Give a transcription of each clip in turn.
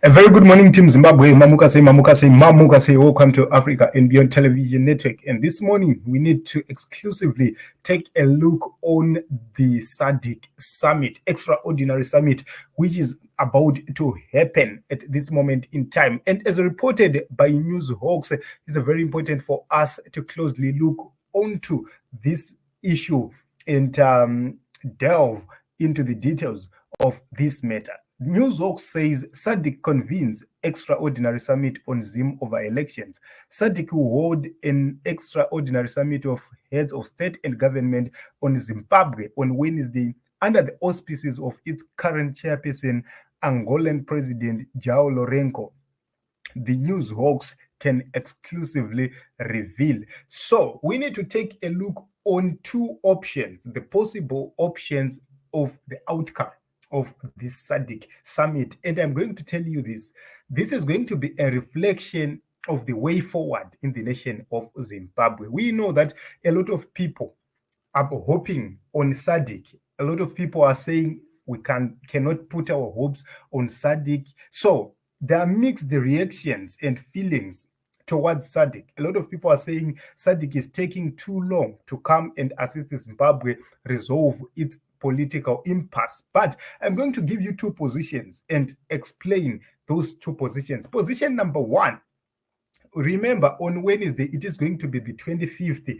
A very good morning, Team Zimbabwe. Mamukase. Welcome to Africa and Beyond Television Network. And this morning, we need to exclusively take a look on the SADC summit, extraordinary summit, which is about to happen at this moment in time. And as reported by News Hawks, it's very important for us to closely look onto this issue and delve into the details of this matter. Newshawk says SADC convenes extraordinary summit on Zim over elections. SADC will hold an extraordinary summit of heads of state and government on Zimbabwe on Wednesday under the auspices of its current chairperson, Angolan President João Lourenço. The Newshawks can exclusively reveal. So we need to take a look on two options, the possible options of the outcome of this SADC summit. And I'm going to tell you this. This is going to be a reflection of the way forward in the nation of Zimbabwe. We know that a lot of people are hoping on SADC. A lot of people are saying we cannot put our hopes on SADC. So there are mixed reactions and feelings towards SADC. A lot of people are saying SADC is taking too long to come and assist Zimbabwe resolve its political impasse. But I'm going to give you two positions and explain those two positions. Position number one, remember on Wednesday, it is going to be the 25th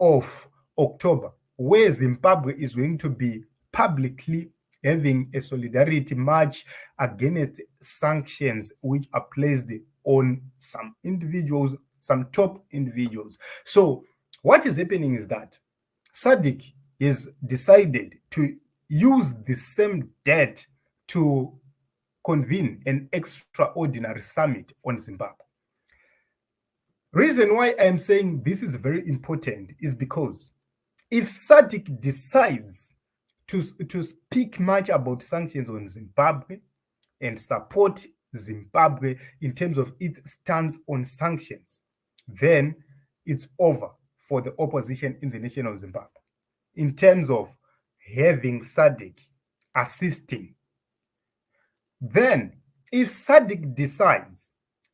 of October, where Zimbabwe is going to be publicly having a solidarity march against sanctions which are placed on some individuals, some top individuals. So what is happening is that SADC is decided to use the same date to convene an extraordinary summit on Zimbabwe. Reason why I'm saying this is very important is because if SADC decides to speak much about sanctions on Zimbabwe and support Zimbabwe in terms of its stance on sanctions, then it's over for the opposition in the nation of Zimbabwe in terms of having SADC assisting. Then, if SADC decides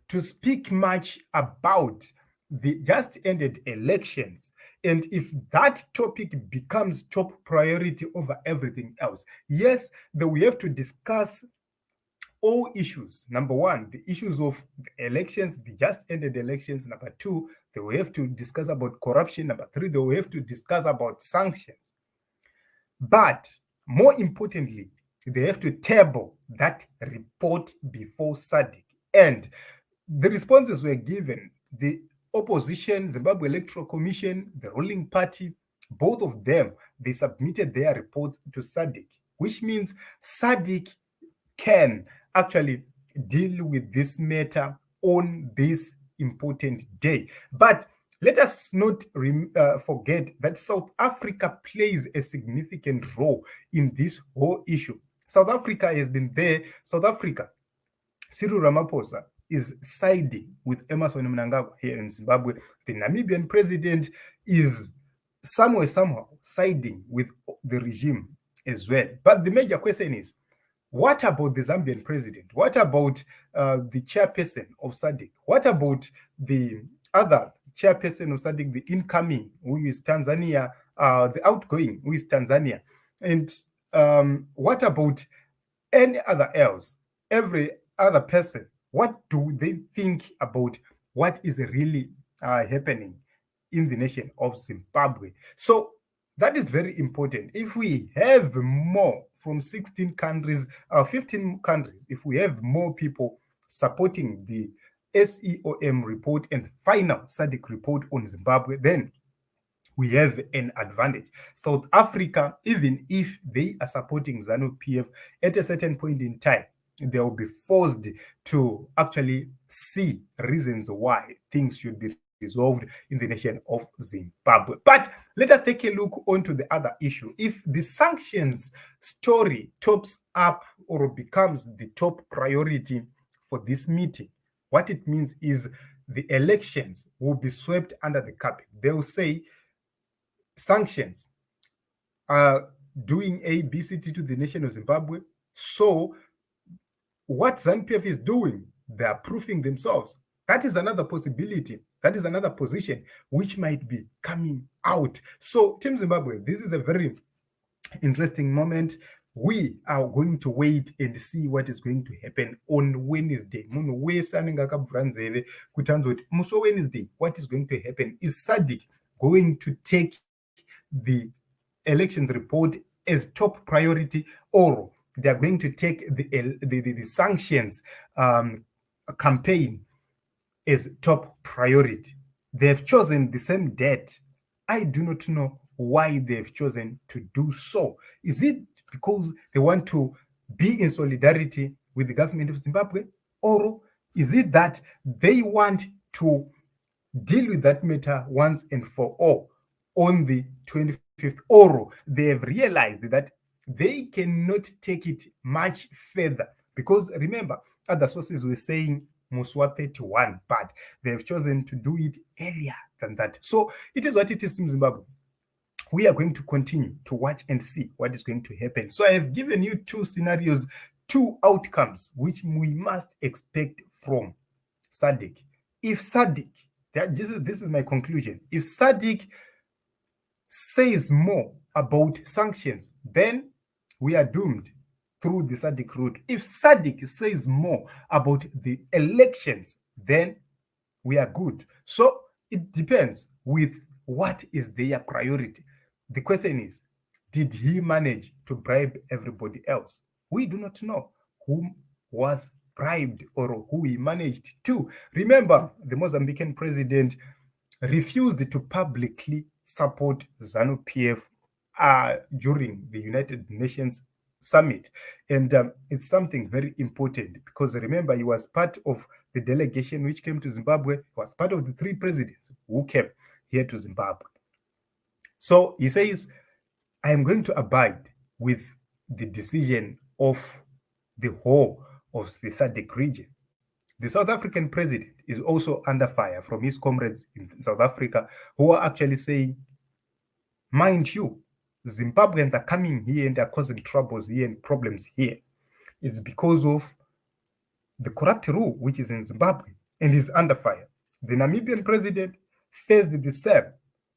to speak much about the just ended elections, and if that topic becomes top priority over everything else, yes, then we have to discuss all issues. Number one, the issues of the elections, the just ended elections. Number two, they will have to discuss about corruption. Number three, they will have to discuss about sanctions. But more importantly, they have to table that report before SADC. And the responses were given. The opposition, Zimbabwe Electoral Commission, the ruling party, both of them, they submitted their reports to SADC, which means SADC can actually deal with this matter on this important day. But let us not forget that South Africa plays a significant role in this whole issue. South Africa has been there. South Africa, Cyril Ramaphosa is siding with Emmerson Mnangagwa here in Zimbabwe. The Namibian president is somehow siding with the regime as well. But the major question is, what about the Zambian president? What about the chairperson of SADC? What about the other chairperson of SADC, the incoming, who is Tanzania, the outgoing, who is Tanzania? And what about any other else? Every other person, what do they think about what is really happening in the nation of Zimbabwe? So that is very important. If we have more from 16 countries, 15 countries, if we have more people supporting the SEOM report and final SADC report on Zimbabwe, then we have an advantage. South Africa, even if they are supporting ZANU PF, at a certain point in time, they will be forced to actually see reasons why things should be resolved in the nation of Zimbabwe. But let us take a look onto the other issue. If the sanctions story tops up or becomes the top priority for this meeting, what it means is the elections will be swept under the carpet. They will say sanctions are doing A, B, C, D to the nation of Zimbabwe. So what ZANU-PF is doing, they are proofing themselves. That is another possibility. That is another position which might be coming out. So, Team Zimbabwe, this is a very interesting moment. We are going to wait and see what is going to happen on Wednesday. Wednesday, what is going to happen? Is SADC going to take the elections report as top priority, or they are going to take the sanctions campaign as top priority? They have chosen the same date. I do not know why they've chosen to do so. Is it because they want to be in solidarity with the government of Zimbabwe, or is it that they want to deal with that matter once and for all on the 25th, or they have realized that they cannot take it much further? Because remember, other sources were saying Muswa 31, but they have chosen to do it earlier than that. So it is what it is in Zimbabwe. We are going to continue to watch and see what is going to happen. So I have given you two scenarios, two outcomes, which we must expect from SADC. If SADC, this is my conclusion, if SADC says more about sanctions, then we are doomed through the SADC route. If SADC says more about the elections, then we are good. So it depends with what is their priority. The question is, did he manage to bribe everybody else? We do not know who was bribed or who he managed to. Remember, the Mozambican president refused to publicly support ZANU-PF during the United Nations summit. And it's something very important, because remember, he was part of the delegation which came to Zimbabwe. He was part of the 3 presidents who came here to Zimbabwe. So he says, I am going to abide with the decision of the whole of the SADC region. The South African president is also under fire from his comrades in South Africa, who are actually saying, mind you, Zimbabweans are coming here and they're causing troubles here and problems here. It's because of the corrupt rule which is in Zimbabwe and is under fire. The Namibian president faced the same.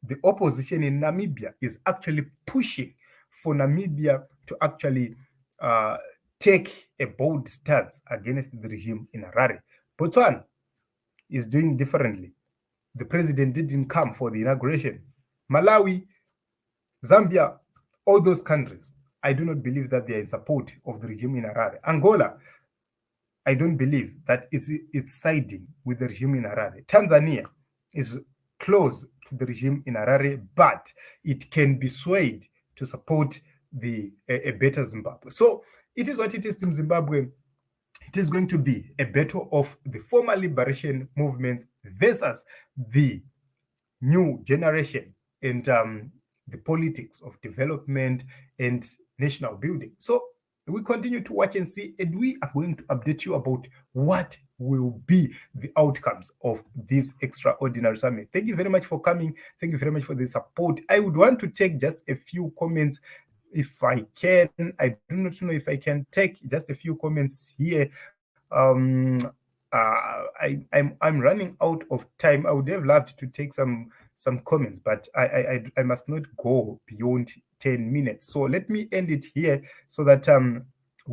The opposition in Namibia is actually pushing for Namibia to actually take a bold stance against the regime in Harare. Botswana is doing differently. The president didn't come for the inauguration. Malawi, Zambia, all those countries, I do not believe that they are in support of the regime in Harare. Angola, I don't believe that it's siding with the regime in Harare. Tanzania is close to the regime in Harare, but it can be swayed to support a better Zimbabwe. So it is what it is in Zimbabwe. It is going to be a battle of the former liberation movement versus the new generation and the politics of development and national building. So we continue to watch and see, and we are going to update you about what will be the outcomes of this extraordinary summit. Thank you very much for coming. Thank you very much for the support. I would want to take just a few comments if I can. I do not know if I can take just a few comments here. I'm running out of time. I would have loved to take some comments, but I must not go beyond 10 minutes. So let me end it here so that